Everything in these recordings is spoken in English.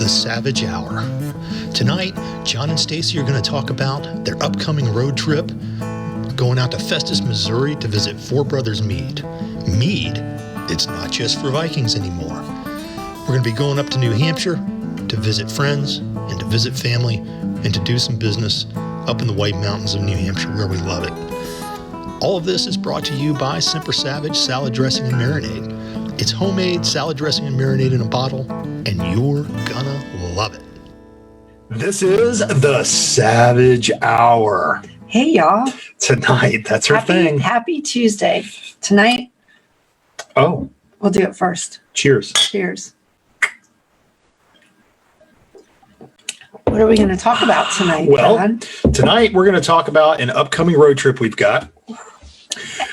Savage Hour. Tonight, John and Stacy are going to talk about their upcoming road trip, going out to Festus, Missouri to visit Four Brothers Mead. Mead, it's not just for Vikings anymore. We're going to be going up to New Hampshire to visit friends and to visit family and to do some business up in the White Mountains of New Hampshire where we love it. All of this is brought to you by Semper Savage Salad Dressing and Marinade. It's homemade salad dressing and marinade in a bottle, and you're gonna love it. This is the Savage Hour. Hey, y'all. Tonight, that's her thing. Happy Tuesday. Tonight, Oh, we'll do it first. cheers. Cheers. What are we going to talk about tonight, Well, John? tonight we're going to talk about an upcoming road trip we've got.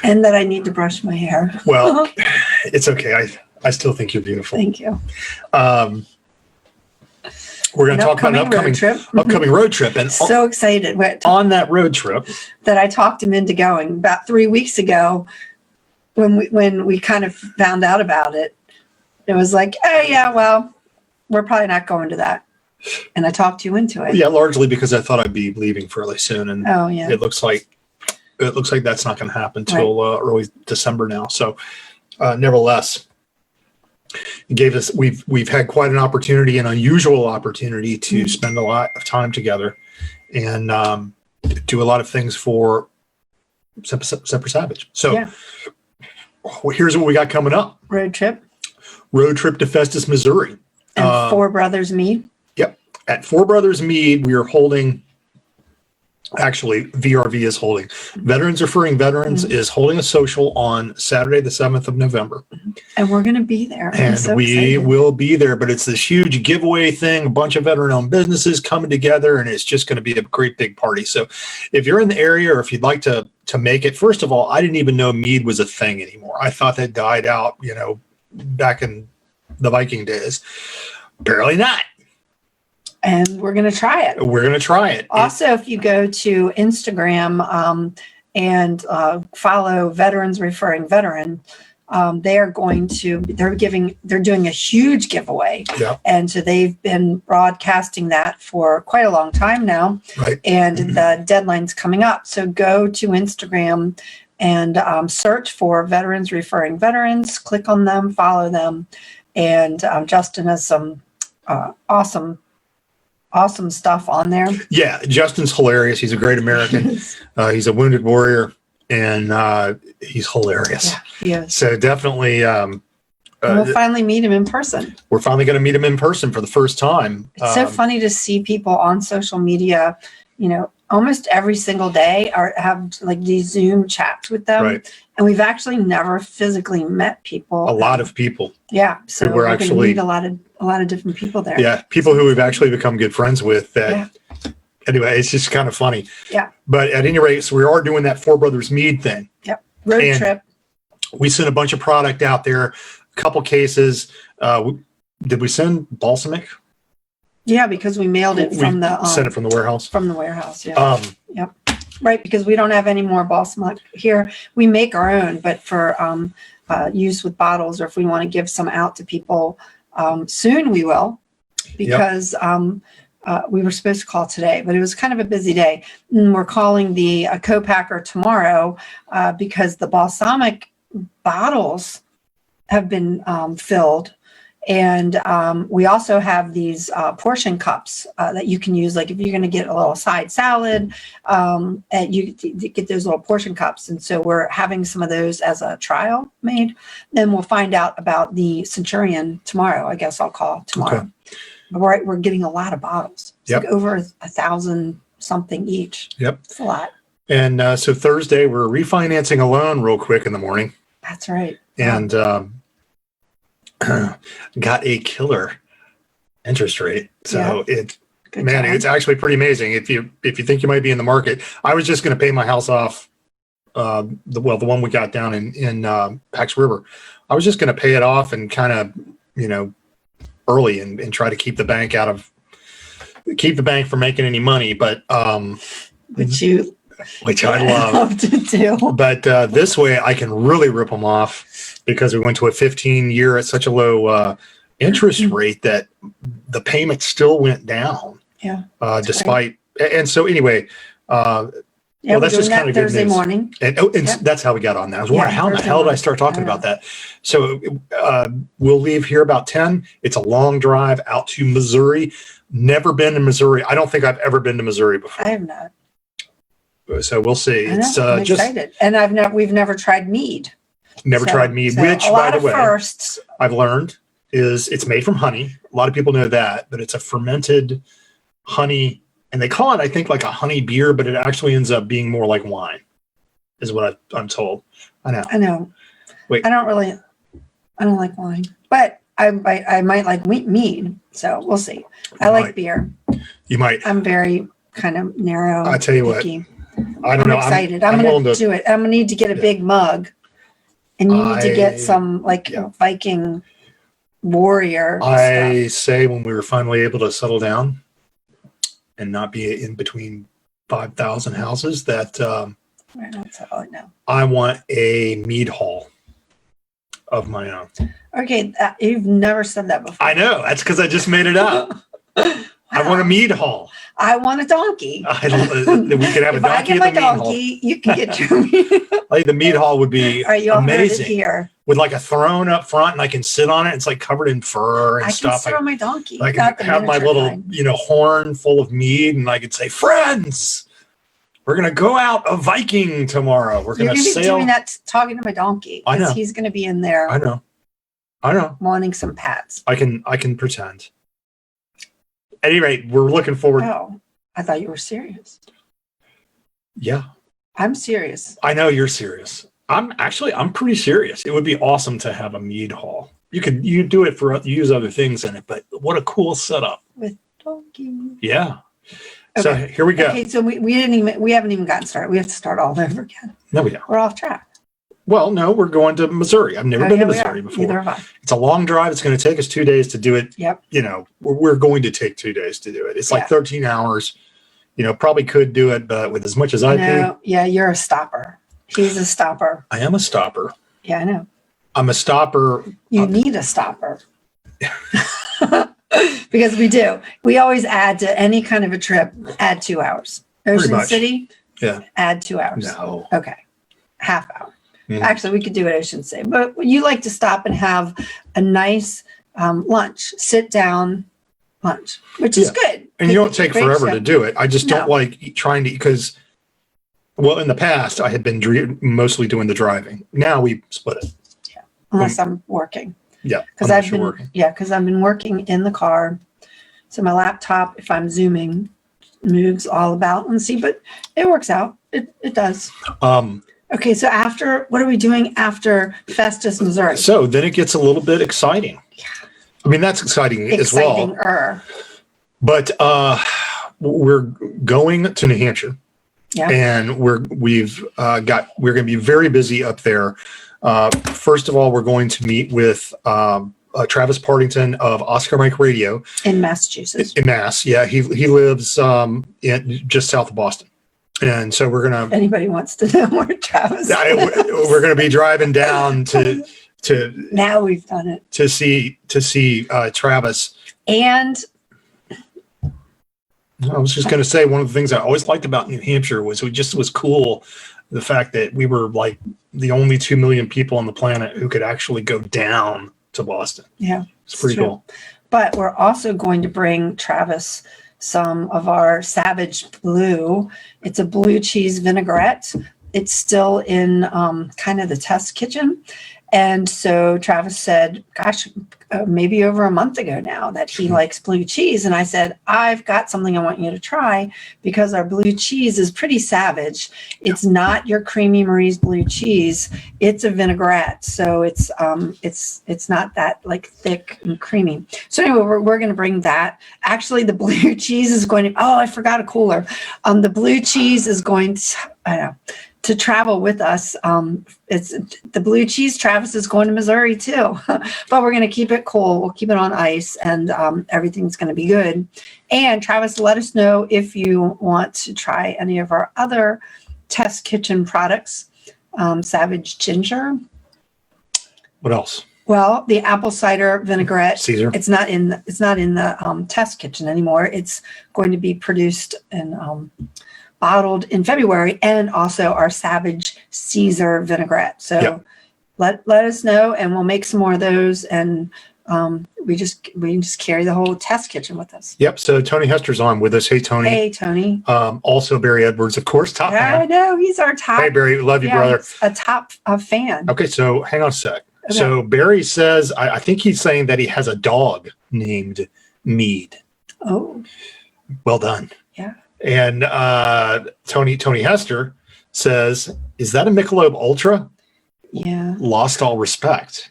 And that I need to brush my hair. Well, it's okay. I still think you're beautiful. Thank you. We're going to talk about an upcoming road trip. And So excited on that road trip, that I talked him into going about 3 weeks ago when we kind of found out about it. It was like, oh, yeah, well, we're probably not going to that. And I talked you into it. yeah, largely because I thought I'd be leaving fairly soon, and Oh, yeah. it looks like that's not going to happen till early December now. So, nevertheless, it gave us we've had quite an opportunity, an unusual opportunity to spend a lot of time together and do a lot of things for Semper Savage. So, Yeah. here's what we got coming up: Road trip. road trip to Festus, Missouri. And Four Brothers Mead. Yep, at Four Brothers Mead, we are holding. Actually, VRV is holding. Veterans Referring Veterans is holding a social on Saturday, the 7th of November. And we're going to be there. I'm And so we excited. will be there, but it's this huge giveaway thing, a bunch of veteran-owned businesses coming together, and it's just going to be a great big party. So if you're in the area or if you'd like to make it, first of all, I didn't even know Mead was a thing anymore. I thought that died out, back in the Viking days. Apparently not. And we're going to try it. We're going to try it. Also, if you go to Instagram and follow Veterans Referring Veteran, they're doing a huge giveaway. Yeah. And so they've been broadcasting that for quite a long time now. Right. And the deadline's coming up. So go to Instagram and search for Veterans Referring Veterans, click on them, follow them. And Justin has some awesome stuff on there. Yeah, Justin's hilarious. He's a great American. He's a wounded warrior, and he's hilarious. Yeah, he is. So definitely, We'll finally meet him in person. we're finally going to meet him in person for the first time. It's so funny to see people on social media, almost every single day or have like these Zoom chats with them. Right. And we've actually never physically met people. A lot of people. Yeah. So who were we're going to actually- meet a lot of different people there. Yeah, people who we've actually become good friends with. That Anyway, it's just kind of funny. Yeah. But at any rate, so we are doing that Four Brothers Mead thing. Yep. Road And trip. We sent a bunch of product out there, a couple cases. Did we send balsamic? Yeah, because we mailed it from the sent it from the warehouse. From the warehouse. Yeah. Yep. Right, because we don't have any more balsamic here. We make our own, but for use with bottles, or if we want to give some out to people, soon we will, because we were supposed to call today, but it was kind of a busy day. And we're calling the co-packer tomorrow because the balsamic bottles have been filled. And we also have these portion cups that you can use, like if you're going to get a little side salad, you get those little portion cups. And so we're having some of those as a trial made. Then we'll find out about the Centurion tomorrow. I guess I'll call tomorrow. Okay. But we're getting a lot of bottles. It's Yep. like over 1,000 something each. Yep. It's a lot. And so Thursday, we're refinancing a loan real quick in the morning. That's right. And got a killer interest rate. So Good job. it's actually pretty amazing. If you think you might be in the market, I was just going to pay my house off. The one we got down in Pax River, I was just going to pay it off and kind of, early and try to keep the bank from making any money. But, which I love to do. But this way I can really rip them off because we went to a 15-year at such a low interest rate that the payment still went down. Yeah. Despite, and so anyway, well, that's just kind of Thursday good news. Morning. And that's how we got on that. I was wondering, how in the hell did I start talking about that? So we'll leave here about 10. It's a long drive out to Missouri. Never been to Missouri. I don't think I've ever been to Missouri before. I have not. So we'll see. I'm It's excited. And we've never tried mead. Never tried mead, which, by the way, firsts. I've learned is it's made from honey. A lot of people know that, but it's a fermented honey. And they call it, I think, like a honey beer, but it actually ends up being more like wine, is what I'm told. I know. Wait. I don't like wine, but I might like mead. So we'll see. I like beer. You might. I'm very kind of narrow. I tell you picky. What. I don't know. I'm excited. I'm going to do it. I'm going to need to get a big mug, and you need to get some Viking warrior. I say when we were finally able to settle down and not be in between 5,000 houses, that I want a mead hall of my own. Okay, you've never said that before. I know. That's because I just made it up. Wow. I want a mead hall. I want a donkey. We could have a donkey at the mead hall. You can get your mead. I think the mead hall would be amazing. Here. With like a throne up front, and I can sit on it. It's like covered in fur and stuff. I can sit on my donkey. I can have my little, horn full of mead, and I could say, "Friends, we're gonna go out a Viking tomorrow. We're gonna sail." You're doing that, talking to my donkey. I know. He's gonna be in there. I know. Wanting some pats. I can pretend. At any rate, we're looking forward. Oh, I thought you were serious. Yeah. I'm serious. I know you're serious. I'm pretty serious. It would be awesome to have a mead hall. You do it use other things in it, but what a cool setup. With donkey. Yeah. Okay. So here we go. Okay, so we haven't even gotten started. We have to start all over again. No, we don't. We're off track. Well, no, we're going to Missouri. I've never been to Missouri before. Neither have I. It's a long drive. It's going to take us 2 days to do it. Yep. We're going to take 2 days to do it. It's like 13 hours. Probably could do it, but with as much as I pay. Yeah, you're a stopper. He's a stopper. I am a stopper. Yeah, I know. I'm a stopper. You need a stopper. Because we do. We always add to any kind of a trip, add 2 hours. Ocean City, add 2 hours. No. Okay. Half hour. Mm-hmm. Actually, we could do it, Ocean City. But you like to stop and have a nice lunch, sit down lunch, which is good. And you don't take forever to do it. I just don't like trying to, because, in the past, I had been mostly doing the driving. Now we split it. Yeah. Unless I'm working. Yeah. Because I've been working in the car. So my laptop, if I'm Zooming, moves all about and see, but it works out. It does. Okay, so what are we doing after Festus, Missouri? So then it gets a little bit exciting. Yeah. I mean, that's exciting as well. But we're going to New Hampshire. Yeah. And we're going to be very busy up there. First of all, we're going to meet with Travis Partington of Oscar Mike Radio in Massachusetts. In Mass, yeah, he lives just south of Boston. And so we're gonna. Anybody wants to know where Travis? We're gonna be driving down to. Now we've done it to see Travis. And I was just gonna say, one of the things I always liked about New Hampshire was was cool, the fact that we were like the only 2 million people on the planet who could actually go down to Boston. Yeah, it's pretty cool. But we're also going to bring Travis some of our Savage Blue. It's a blue cheese vinaigrette. It's still in kind of the test kitchen. And so Travis said, gosh, maybe over a month ago now, that he likes blue cheese. And I said, I've got something I want you to try, because our blue cheese is pretty savage. It's not your creamy Marie's blue cheese. It's a vinaigrette. So it's not that like thick and creamy. So anyway, we're going to bring that. Actually, the blue cheese is going to, I forgot a cooler. The blue cheese is going to travel with us. It's the blue cheese. Travis is going to Missouri too, but we're going to keep it cool. We'll keep it on ice, and everything's going to be good. And Travis, let us know if you want to try any of our other test kitchen products. Savage ginger. What else? Well, the apple cider vinaigrette. Caesar. It's not in the test kitchen anymore. It's going to be produced and bottled in February, and also our Savage Caesar vinaigrette. So let us know, and we'll make some more of those. And we can just carry the whole test kitchen with us. Yep. So Tony Hester's on with us. Hey, Tony. Hey, Tony. Also Barry Edwards, of course, top man. I know he's our top. Hey, Barry, love you, brother. A top fan. Okay, so hang on a sec. Okay. So Barry says, I think he's saying that he has a dog named Mead. Oh, well done. yeah. And Tony Hester says, is that a Michelob Ultra? Yeah. Lost all respect.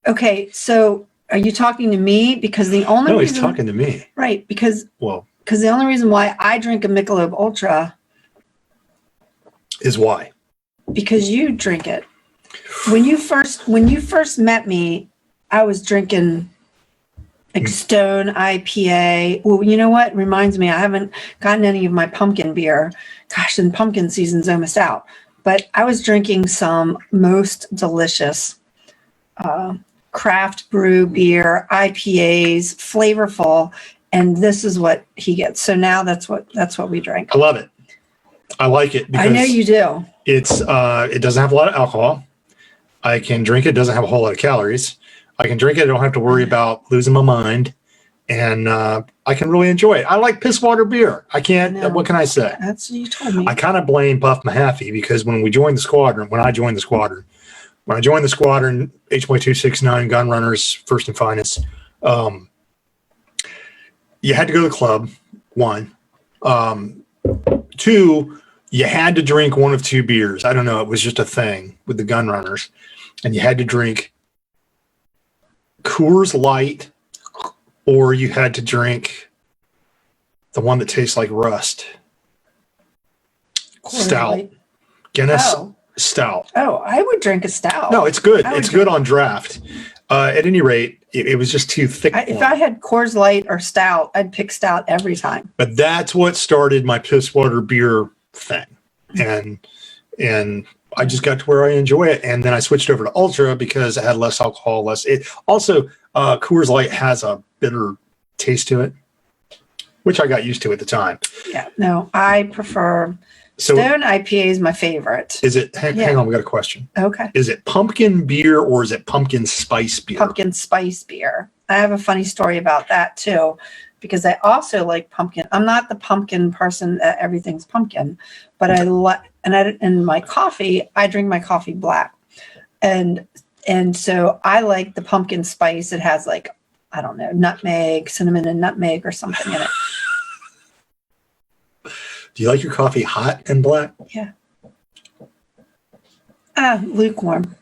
Okay, so are you talking to me? Because the only No, reason, he's talking to me. right? Because Well, the only reason why I drink a Michelob Ultra, is why? because you drink it. When you first met me, I was drinking like Stone IPA. Well, you know what? Reminds me, I haven't gotten any of my pumpkin beer. Gosh, and pumpkin season's almost out. But I was drinking some most delicious craft brew beer, IPAs, flavorful, and this is what he gets. So now that's what we drink. I love it. I like it because I know you do. it's it doesn't have a lot of alcohol. I can drink it. It doesn't have a whole lot of calories. I can drink it. I don't have to worry about losing my mind. And I can really enjoy it. I like piss water beer. I can't, what can I say? That's what you told me. I kind of blame Puff Mahaffey because when I joined the squadron, HY269 Gun Runners, First and Finest, you had to go to the club, one. Two, you had to drink one of two beers. I don't know. It was just a thing with the Gun Runners. And you had to drink Coors Light, or you had to drink the one that tastes like rust. Stout. Guinness Stout. Oh, I would drink a stout. No, it's good. It's good on draft. At any rate, it was just too thick. If I had Coors Light or stout, I'd pick stout every time. But that's what started my piss water beer thing. And I just got to where I enjoy it. And then I switched over to Ultra because it had less alcohol, also Coors Light has a bitter taste to it, which I got used to at the time. Yeah, no, I prefer Stone IPA is my favorite. Is it, hang on, we got a question. Okay. Is it pumpkin beer or is it pumpkin spice beer? Pumpkin spice beer. I have a funny story about that too, because I also like pumpkin. I'm not the pumpkin person that everything's pumpkin, but I like, and my coffee, I drink my coffee black. And so I like the pumpkin spice. It has like, I don't know, nutmeg, cinnamon and nutmeg or something in it. Do you like your coffee hot and black? Yeah. Lukewarm.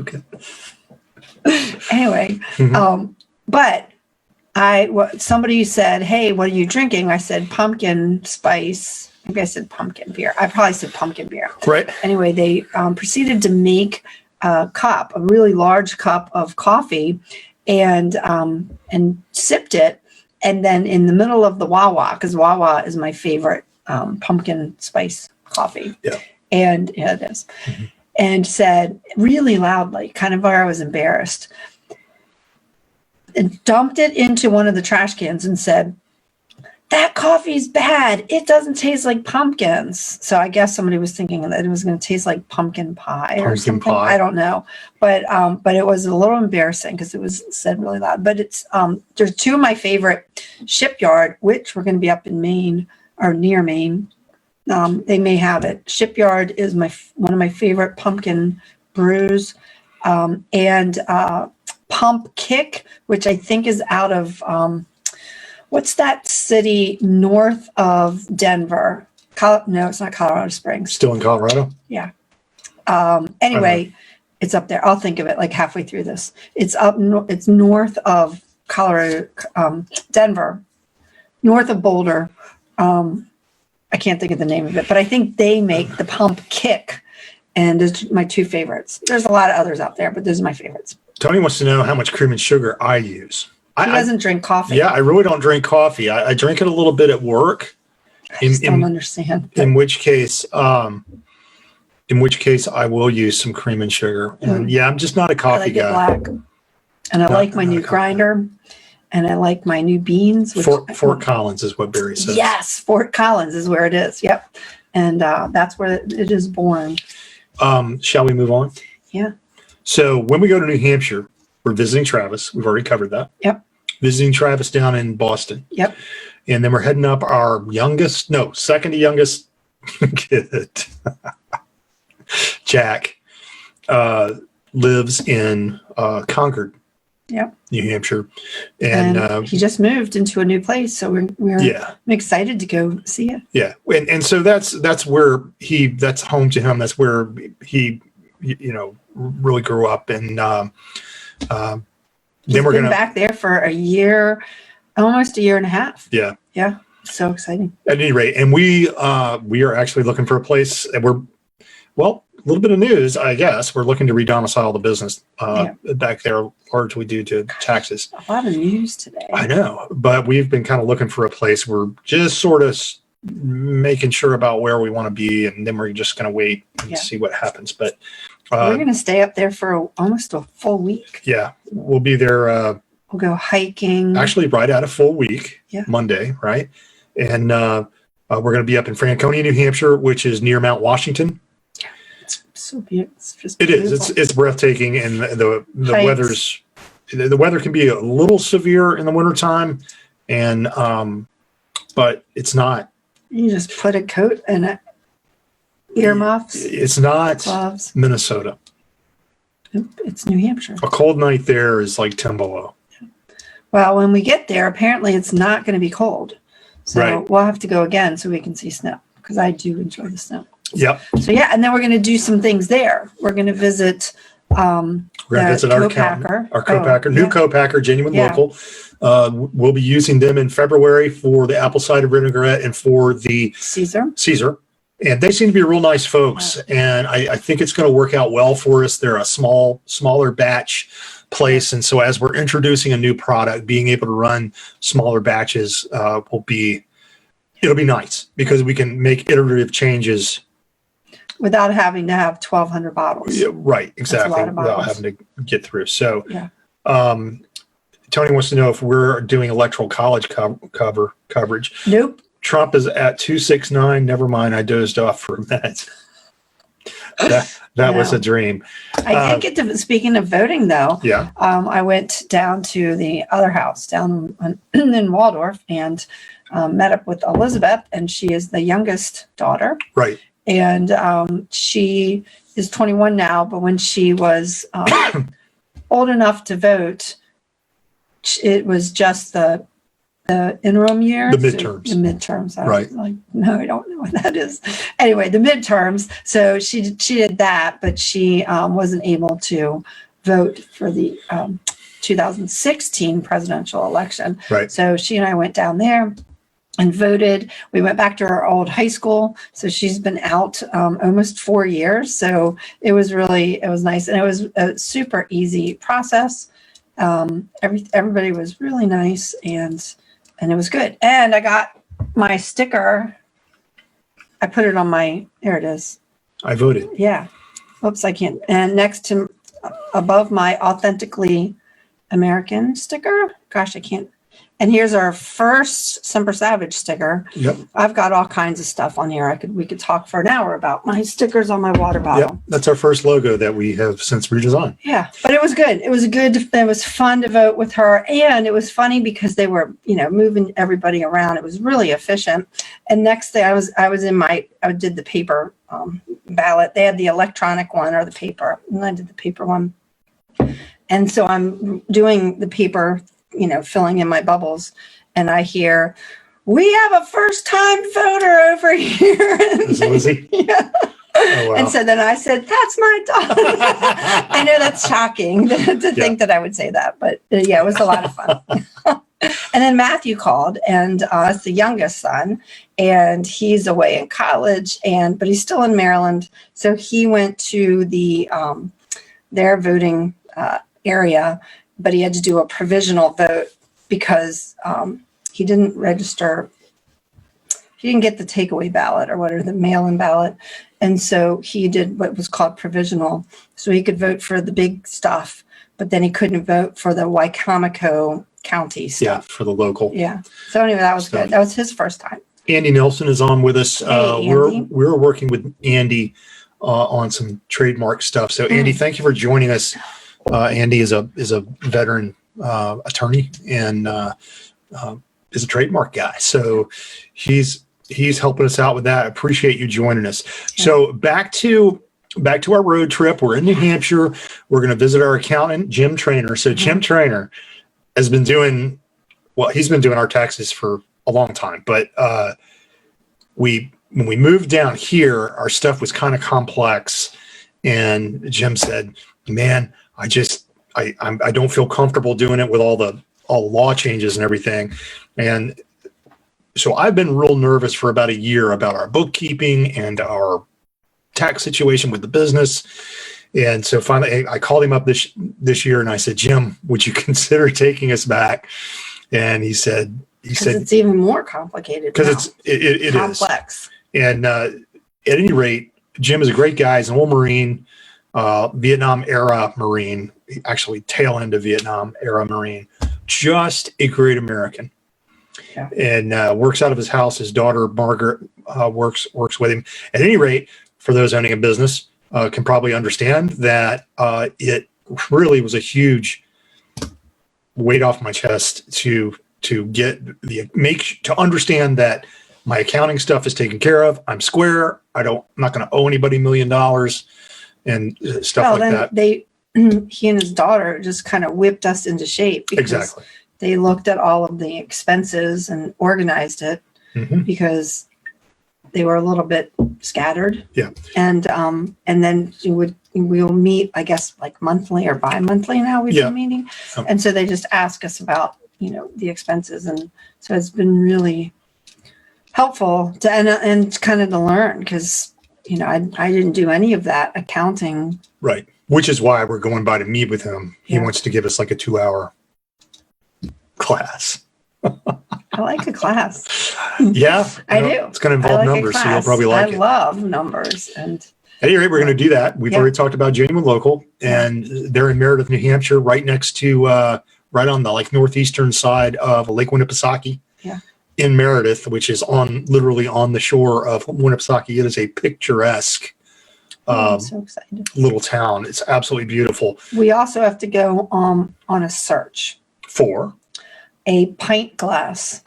Okay. Anyway, but somebody said, hey, what are you drinking? I said pumpkin spice. I think I said pumpkin beer. I probably said pumpkin beer. Right. Anyway, they proceeded to make a really large cup of coffee and sipped it. And then in the middle of the Wawa, because Wawa is my favorite pumpkin spice coffee. Yeah. And yeah, it is. Mm-hmm. And said really loudly, kind of where I was embarrassed, and dumped it into one of the trash cans and said, that coffee's bad. It doesn't taste like pumpkins. So I guess somebody was thinking that it was going to taste like pumpkin pie or something. I don't know. But it was a little embarrassing because it was said really loud. But it's there's two of my favorite Shipyard, which we're going to be up in Maine or near Maine. They may have it. Shipyard is one of my favorite pumpkin brews. And Pump Kick, which I think is out of what's that city north of Denver? No, it's not Colorado Springs. Still in Colorado? Yeah. Anyway, it's up there. I'll think of it like halfway through this. It's it's north of Colorado, Denver, north of Boulder. I can't think of the name of it, but I think they make the Pump Kick, and it's my two favorites. There's a lot of others out there, but those are my favorites. Tony wants to know how much cream and sugar I use. He doesn't drink coffee. Yeah, I really don't drink coffee. I drink it a little bit at work. I just don't understand. In which case, in which case I will use some cream and sugar. And yeah, I'm just not a I coffee like it guy. black. And I like my new grinder. And I like my new beans. Fort Collins is what Barry says. Yes, Fort Collins is where it is. Yep. And that's where it is born. Shall we move on? Yeah. So when we go to New Hampshire, we're visiting Travis. We've already covered that. Yep. Visiting Travis down in Boston. Yep. And then we're heading up our second to youngest kid. Jack lives in Concord. Yep. New Hampshire. And he just moved into a new place. So we're excited to go see it. Yeah. And so that's where that's home to him. That's where he, really grew up. And then we're going back there for a year, almost a year and a half. Yeah. Yeah. So exciting. At any rate. And we are actually looking for a place, and a little bit of news, I guess. We're looking to redomicile the business back there, largely due to taxes. A lot of news today. I know, but we've been kind of looking for a place. We're just sort of making sure about where we want to be, and then we're just going to wait and see what happens. But we're going to stay up there for almost a full week. Yeah, we'll be there. We'll go hiking. Actually, right at a full week, Yeah. Monday, right? And we're going to be up in Franconia, New Hampshire, which is near Mount Washington. So beautiful. It's just It is. It's breathtaking, and the weather can be a little severe in the wintertime, and but it's not. You just put a coat and earmuffs. It's not gloves. Minnesota. It's New Hampshire. A cold night there is like 10 below. Well, when we get there, apparently it's not going to be cold, so we'll have to go again so we can see snow, because I do enjoy the snow. Yep. So and then we're going to do some things there. We're going to visit. We're going to visit our co-packer, new co-packer, genuine local. We'll be using them in February for the apple cider vinaigrette and for the Caesar. And they seem to be real nice folks. Yeah. And I think it's going to work out well for us. They're a smaller batch place. And so as we're introducing a new product, being able to run smaller batches it'll be nice, because we can make iterative changes without having to have 1,200 bottles. Yeah, right, exactly. Without having to get through. So, Tony wants to know if we're doing electoral college coverage. Nope. Trump is at 269. Never mind. I dozed off for a minute. That was a dream. I did get to, speaking of voting though. Yeah. I went down to the other house down in Waldorf and met up with Elizabeth, and she is the youngest daughter. Right. And she is 21 now, but when she was old enough to vote, it was just the interim years. The midterms. The midterms. I right. was like, no, I don't know what that is. Anyway, the midterms. So she did that, but she wasn't able to vote for the 2016 presidential election. Right. So she and I went down there and voted. We went back to our old high school. So she's been out almost 4 years. So it was nice. And it was a super easy process. Everybody was really nice, and it was good. And I got my sticker. I put it on there it is. I voted. Yeah. Oops, I can't. And next to, above my authentically American sticker. Gosh, I can't. And here's our first Semper Savage sticker. Yep. I've got all kinds of stuff on here. We could talk for an hour about my stickers on my water bottle. Yep. That's our first logo that we have since redesigned. Yeah, but it was good. It was fun to vote with her. And it was funny because they were, moving everybody around. It was really efficient. And next day I did the paper ballot. They had the electronic one or the paper, and I did the paper one. And so I'm doing the paper, filling in my bubbles, and I hear, "We have a first-time voter over here." Is it Lizzie? Yeah. Oh, wow. And so then I said, "That's my daughter." I know that's shocking to think that I would say that, but it was a lot of fun. And then Matthew called, and it's the youngest son, and he's away in college, but he's still in Maryland. So he went to their voting area, but he had to do a provisional vote because he didn't register. He didn't get the takeaway ballot or whatever, the mail-in ballot. And so he did what was called provisional. So he could vote for the big stuff, but then he couldn't vote for the Wicomico County stuff. Yeah, for the local. Yeah. So anyway, that was stuff. good. That was his first time. Andy Nelson is on with us. Hey, Andy. We're working with Andy on some trademark stuff. So Andy, thank you for joining us. Andy is a veteran attorney and is a trademark guy. So he's helping us out with that. I appreciate you joining us. Yeah. So back to our road trip. We're in New Hampshire. We're going to visit our accountant, Jim Trainer. So Jim Trainer has been doing, he's been doing our taxes for a long time, but when we moved down here, our stuff was kind of complex, and Jim said, "Man, I don't feel comfortable doing it with all the law changes and everything." And so I've been real nervous for about a year about our bookkeeping and our tax situation with the business. And so finally, I called him up this year, and I said, "Jim, would you consider taking us back?" And he said it's even more complicated because it is complex. And at any rate, Jim is a great guy. He's an old Marine, Vietnam era Marine, actually tail end of Vietnam era Marine, just a great American. Yeah. And works out of his house. His daughter Margaret works with him. At any rate, for those owning a business, can probably understand that it really was a huge weight off my chest to understand that my accounting stuff is taken care of. I'm square. I'm not going to owe anybody $1 million and stuff like that. He and his daughter just kind of whipped us into shape because exactly. They looked at all of the expenses and organized it because they were a little bit scattered. Yeah. And then we'll meet, I guess, like monthly or bi-monthly now we've been meeting. And so they just ask us about, the expenses. And so it's been really helpful to, and kind of to learn because, I didn't do any of that accounting. Right. Which is why we're going by to meet with him. He wants to give us like a 2-hour class. I like a class. Yeah. I do. It's going to involve numbers, so you'll probably like it. I love numbers. And at any rate, we're going to do that. We've already talked about Genuine Local, and they're in Meredith, New Hampshire, right next to, right on the northeastern side of Lake Winnipesaukee. Yeah. In Meredith, which is literally on the shore of Winnipesaukee. It is a picturesque I'm so excited. Little town. It's absolutely beautiful. We also have to go on a search for a pint glass.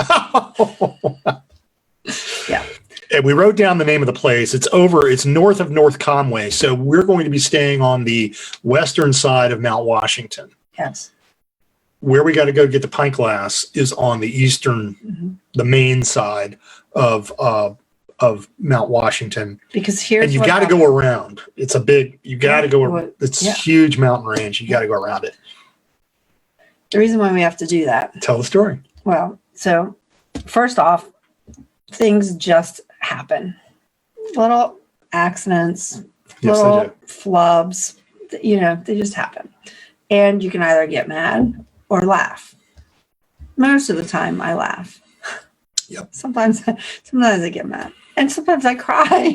Yeah. And we wrote down the name of the place. It's north of North Conway. So we're going to be staying on the western side of Mount Washington. Yes. Where we got to go get the pint glass is on the eastern, the main side of Mount Washington. Because here's you got to go around. It's you got to go. It's a huge mountain range. You got to go around it. The reason why we have to do that. Tell the story. Well, so first off, things just happen. Little accidents, little flubs, they just happen. And you can either get mad or laugh. Most of the time I laugh. Yep. Sometimes I get mad. And sometimes I cry.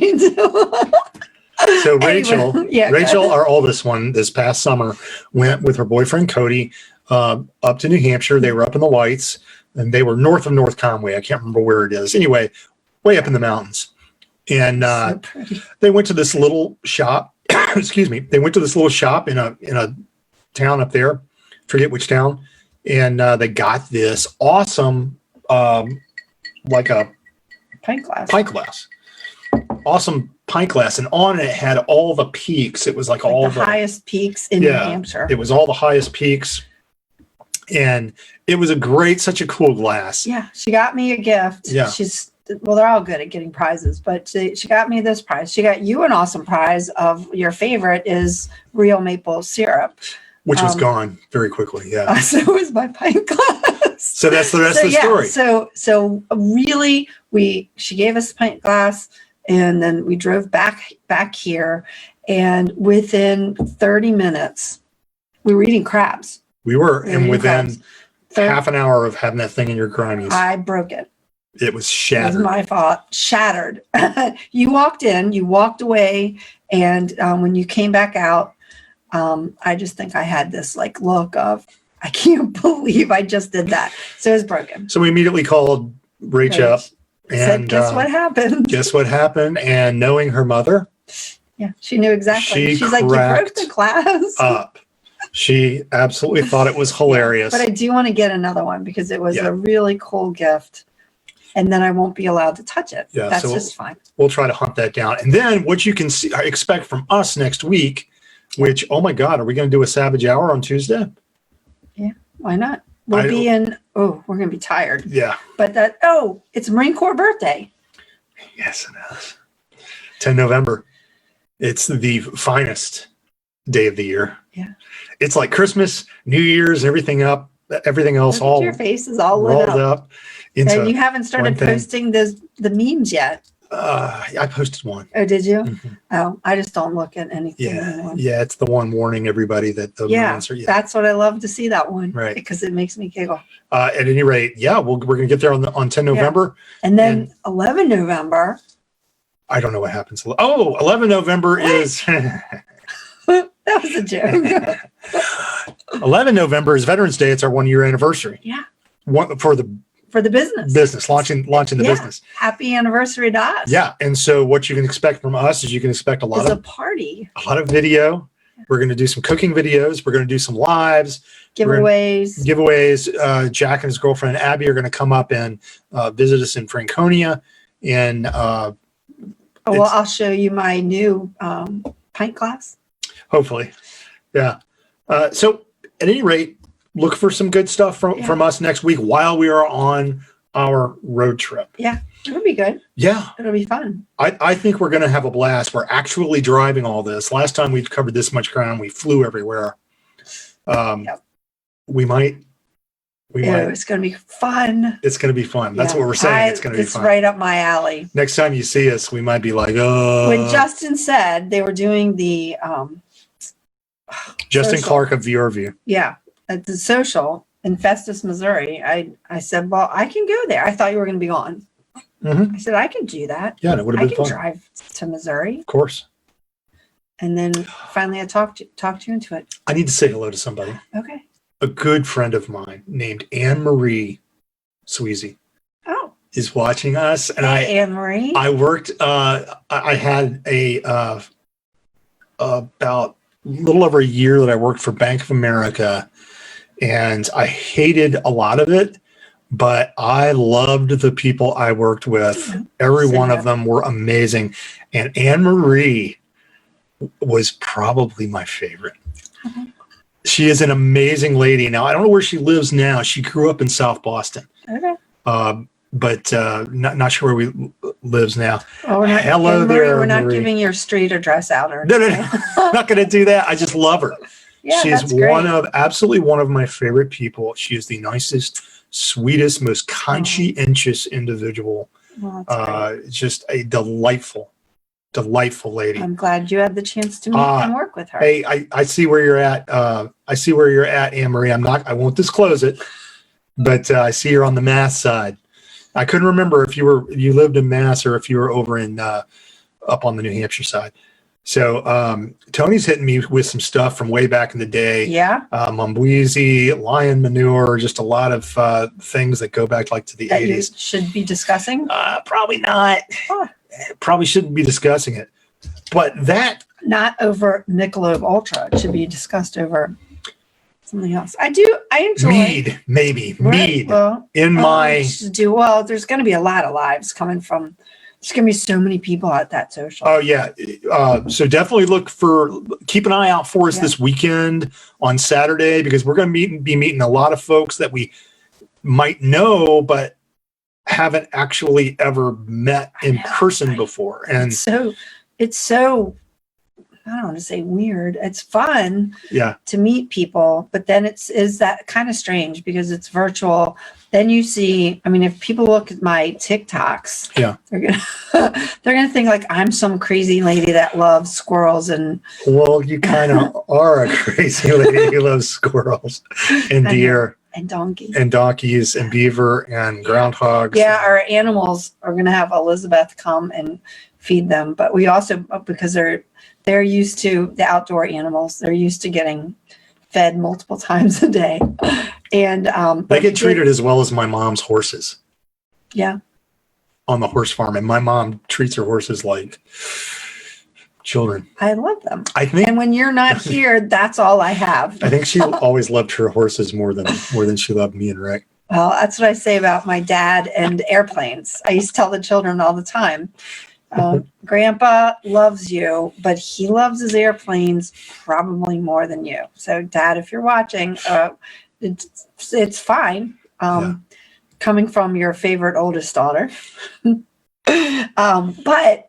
So Rachel, anyway, Rachel, our oldest one, this past summer went with her boyfriend Cody up to New Hampshire. They were up in the Whites, and they were north of North Conway. I can't remember where it is. Anyway, way up in the mountains. And they went to this little shop. Excuse me. They went to this little shop in a town up there. Forget which town. And they got this awesome, like a pint glass. Awesome pint glass, and on it had all the peaks. It was like all the highest peaks in New Hampshire. It was all the highest peaks, and it was such a cool glass. Yeah, she got me a gift. Yeah, they're all good at getting prizes, but she got me this prize. She got you an awesome prize of your favorite is real maple syrup, which was gone very quickly. Yeah, so it was my pint glass. So that's the rest of the story. So really, she gave us a pint glass. And then we drove back here, and within 30 minutes, we were eating crabs. We were, and within half an hour of having that thing in your grindies, I broke it. It was It shattered. was my fault. Shattered. You walked in, you walked away, and when you came back out, I just think I had this like look of, I can't believe I just did that. So it was broken. So we immediately called Rach up Said, and guess what happened? guess what happened? And knowing her mother, Yeah, she knew exactly. She She's like, you broke cracked the glass. up. She absolutely thought it was hilarious. But I do want to get another one because it was a really cool gift. And then I won't be allowed to touch it. Yeah, That's so just fine. We'll try to hunt that down. And then what you can see, expect from us next week, which, oh my God, are we going to do a Savage Hour on Tuesday? Yeah, why not? We're going to be tired. Yeah. But it's Marine Corps birthday. Yes, it is. 10 November. It's the finest day of the year. Yeah. It's like Christmas, New Year's, everything else all your face is all lit rolled up. up. And you haven't started posting the memes yet. I posted one. Oh, did you? Mm-hmm. Oh, I just don't look at anything anymore. Yeah, it's the one warning everybody that the memes are. Yeah, that's what I love to see, that one. Right. Because it makes me giggle. At any rate, we're going to get there on 10 November. And then 11 November. I don't know what happens. 11 November is... That was a joke. 11 November is Veterans Day. It's our 1-year anniversary. Yeah. For the business. Launching the business. Happy anniversary to us. Yeah. And so what you can expect from us is you can expect a lot of video. We're going to do some cooking videos. We're going to do some lives. Giveaways. Jack and his girlfriend Abby are going to come up and visit us in Franconia. And I'll show you my new pint glass. Hopefully. Yeah. So at any rate, look for some good stuff from us next week while we are on our road trip. Yeah, it'll be good. Yeah. It'll be fun. I think we're going to have a blast. We're actually driving all this. Last time we covered this much ground, we flew everywhere. We might. It's going to be fun. It's going to be fun. That's what we're saying. It's going to be fun. It's right up my alley. Next time you see us, we might be like, oh. When Justin said they were doing the Justin Clark of VRView. Yeah, at the social in Festus, Missouri. I said, well, I can go there. I thought you were going to be on. Mm-hmm. I said, I can do that. Yeah, it would have been fun. I can drive to Missouri. Of course. And then finally I talked you into it. I need to say hello to somebody. Okay. A good friend of mine named Anne-Marie Sweezy is watching us. And Anne-Marie. I worked, I had about a little over a year that I worked for Bank of America, and I hated a lot of it, but I loved the people I worked with. Every one of them were amazing. And Anne-Marie was probably my favorite. She is an amazing lady. Now, I don't know where she lives now. She grew up in South Boston. Okay. But not sure where we lives now. Oh, hello there, we're not Marie. Giving your street address out or No. I'm not going to do that. I just love her. Yeah, She's that's great. absolutely one of my favorite people. She is the nicest, sweetest, most conscientious individual. Well, just a delightful lady. I'm glad you had the chance to meet and work with her. Hey, I see where you're at. I see where you're at, Anne-Marie. I won't disclose it, but I see you're on the Mass side. I couldn't remember if you lived in Mass or if you were over in up on the New Hampshire side. So Tony's hitting me with some stuff from way back in the day. Yeah. Mambweezy, lion manure, just a lot of things that go back like to the 80s. You should be discussing? Probably not. Oh. Probably shouldn't be discussing it. But that... Not over Michelob Ultra. It should be discussed over something else. I enjoy... Mead, maybe. Right? Mead. Well, there's going to be a lot of lives coming from... There's going to be so many people at that social. Oh, yeah. So definitely keep an eye out for us this weekend on Saturday, because we're going to be meeting a lot of folks that we might know, but haven't actually ever met in person before. And it's so I don't want to say weird. It's fun to meet people, but then is that kind of strange because it's virtual. Then you see, I mean, if people look at my TikToks, they're gonna think like I'm some crazy lady that loves squirrels and. Well, you kind of are a crazy lady who loves squirrels and deer. And donkeys. And donkeys and beaver and groundhogs. Yeah, our animals are going to have Elizabeth come and feed them. But we also, because they're used to the outdoor animals, they're used to getting fed multiple times a day. And they get treated as well as my mom's horses. Yeah. On the horse farm. And my mom treats her horses like children. I love them. I think, and when you're not here, that's all I have. I think she always loved her horses more than she loved me and Rick. Well, that's what I say about my dad and airplanes. I used to tell the children all the time, Grandpa loves you, but he loves his airplanes probably more than you. So, Dad, if you're watching, it's fine. Coming from your favorite oldest daughter. But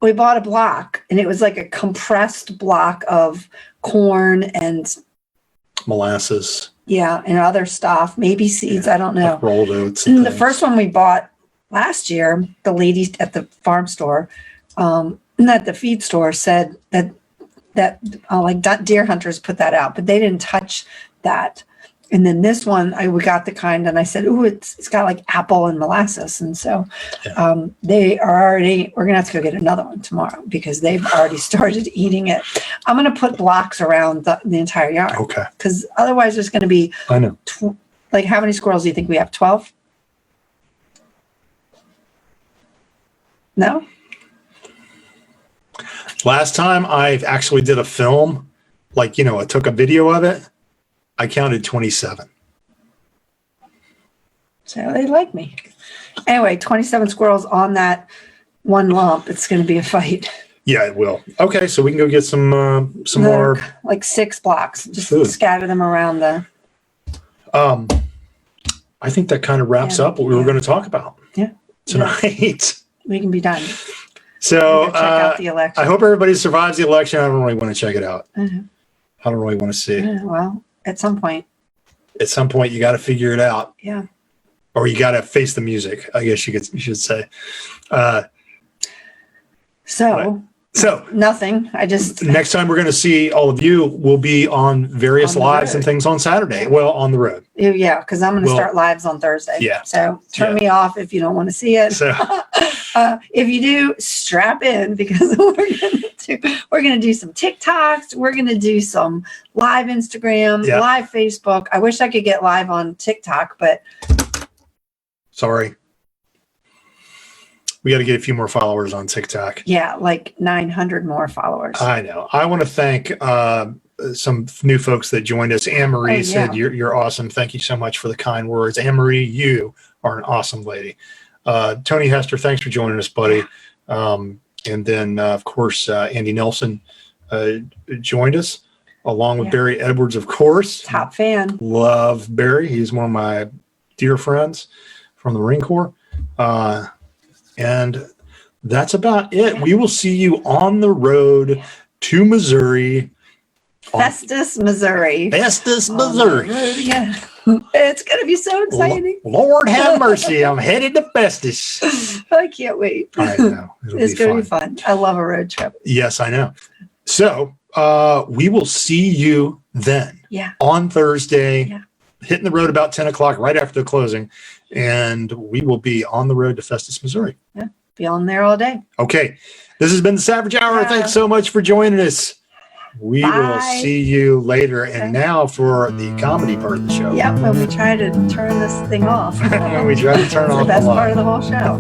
we bought a block, and it was like a compressed block of corn and molasses. Yeah, and other stuff, maybe seeds, I don't know. Like rolled oats. The first one we bought last year, the lady at the farm store, at the feed store said that like deer hunters put that out, but they didn't touch that. And then this one, we got the kind, and I said, "Ooh, it's got like apple and molasses." And so they are already. We're gonna have to go get another one tomorrow because they've already started eating it. I'm gonna put blocks around the entire yard. Okay. Because otherwise, there's gonna be. I know. Like, how many squirrels do you think we have? 12? No. Last time I actually did a film, I took a video of it. I counted 27. So they like me. Anyway, 27 squirrels on that one lump. It's going to be a fight. Yeah, it will. Okay, so we can go get some more. Like 6 blocks. Just food. Scatter them around the. I think that kind of wraps up what we were going to talk about. Tonight. We can be done. So check out the election. I hope everybody survives the election. I don't really want to check it out. Uh-huh. I don't really want to see. Well, at some point. At some point, you got to figure it out. Yeah. Or you got to face the music, I guess you should say. So nothing. I just next time we're going to see all of you will be on various lives and things on Saturday. Well, on the road. Yeah, because I'm going to start lives on Thursday. Yeah. So turn me off if you don't want to see it. So if you do, strap in because we're going to do some TikToks. We're going to do some live Instagram, live Facebook. I wish I could get live on TikTok, but sorry. We got to get a few more followers on TikTok. Yeah, like 900 more followers. I know. I want to thank some new folks that joined us. Anne-Marie said, you're awesome. Thank you so much for the kind words. Anne-Marie, you are an awesome lady. Tony Hester, thanks for joining us, buddy. And then, of course, Andy Nelson joined us, along with Barry Edwards, of course. Top fan. Love Barry. He's one of my dear friends from the Marine Corps. And that's about it. We will see you on the road to Missouri. Festus, Missouri. Festus, Missouri. Yeah. It's going to be so exciting. Lord have mercy. I'm headed to Festus. I can't wait. I know. It's going to be fun. I love a road trip. Yes, I know. So we will see you then on Thursday, hitting the road about 10 o'clock right after the closing. And we will be on the road to Festus, Missouri. Yeah, be on there all day. Okay. This has been the Savage Hour. Thanks so much for joining us. We will see you later. And now for the comedy part of the show. Yep, when we try to turn this thing off. When we try to turn off the best part of the whole show.